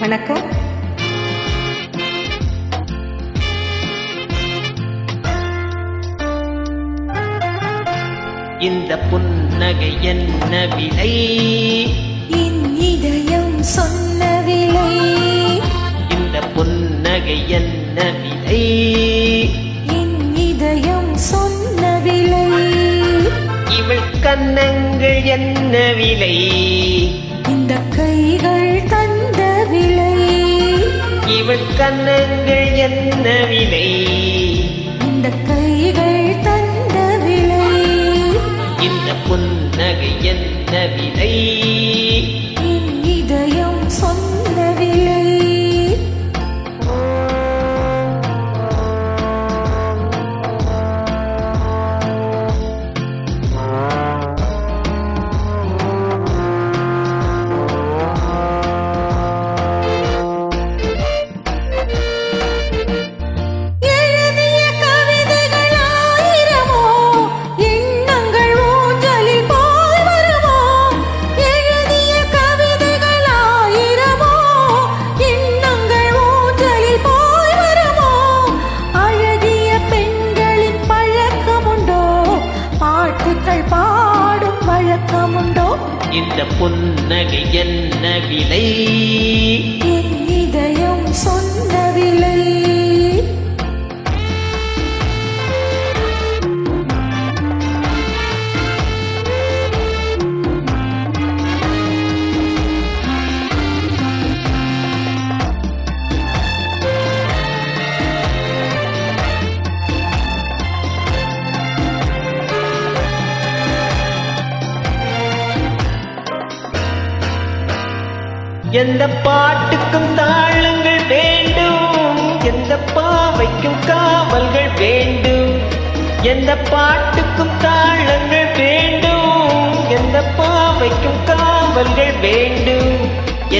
வணக்கம். இந்த புன்னகை என்ன விலை? என் இதயம் சொன்ன விலை. இந்த புன்னகை என்ன விலை? என் இதயம் சொன்ன விலை. இவள் கன்னங்கள் என்ன விலை? இந்த கைகள் தந்த விலை. இவள் கன்னங்கள் என்ன விலை? இந்த கைகள் தந்த விலை. இந்த புன்னகை என்ன விலை? என் இதயம் சொன்ன விலை. பாடும் வழக்கமுண்டோ? இந்த புன்னகை என்ன விலை? என் இதயம் சொன்ன விலை. எந்த பாட்டுக்கும் தாளங்கள் வேண்டும், எந்த பாவைக்கும் காவல்கள் வேண்டும். எந்த பாட்டுக்கும் தாளங்கள் வேண்டும், எந்த பாவைக்கும் காவல்கள் வேண்டும்.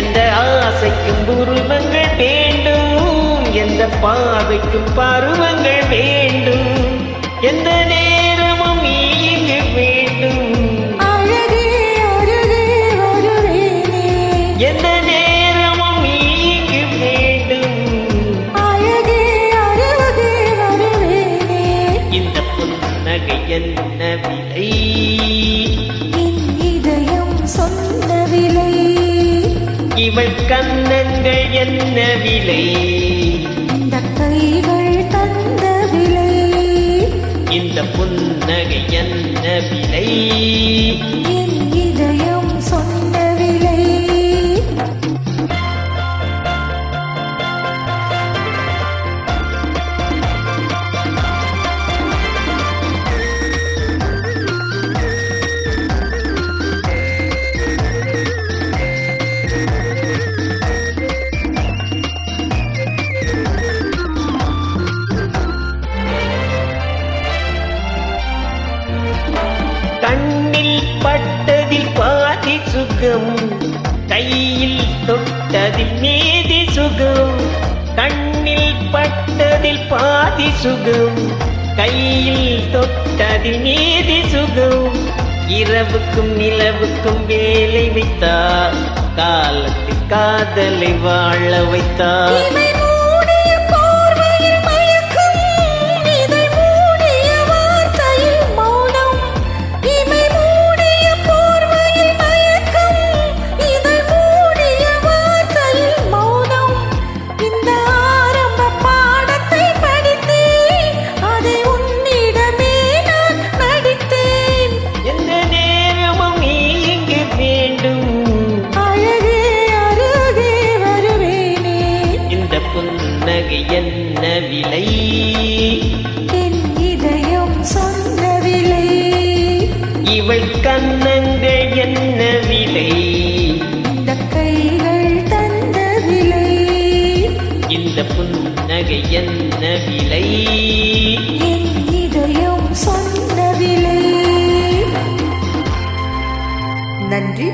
எந்த ஆசைக்கும் உருவங்கள் வேண்டும், எந்த பாவைக்கும் பருவங்கள் வேண்டும். எந்த நேரமும் நீ இங்கு வேண்டும். எந்த நேரமும் நீ இங்கு வேண்டும். இந்த புன்னகை என்ன விலை? என் இதயம் சொன்ன விலை. இவள் கன்னங்கள் என்ன விலை? இந்த கைகள் தந்த விலை. இந்த புன்னகை என்ன விலை? என் இதயம் சொன்ன விலை. கண்ணில் பட்டதில் பாதி சுகம், கையில் தொட்டதில் மீதி சுகம். கண்ணில் பட்டதில் பாதி சுகம், கையில் தொட்டதில் மீதி சுகம். இரவுக்கும் நிலவுக்கும் வேலை வைத்தார், காலத்தில் காதலை வாழ வைத்தார். புன்னகை என்ன விலை? என் இதயம் சொன்ன விலை. இவள் கன்னங்கள் என்ன விலை? இந்த கைகள் தந்த விலை. இந்த புன்னகை என்ன விலை? என் இதயம் சொன்ன விலை. நன்றி.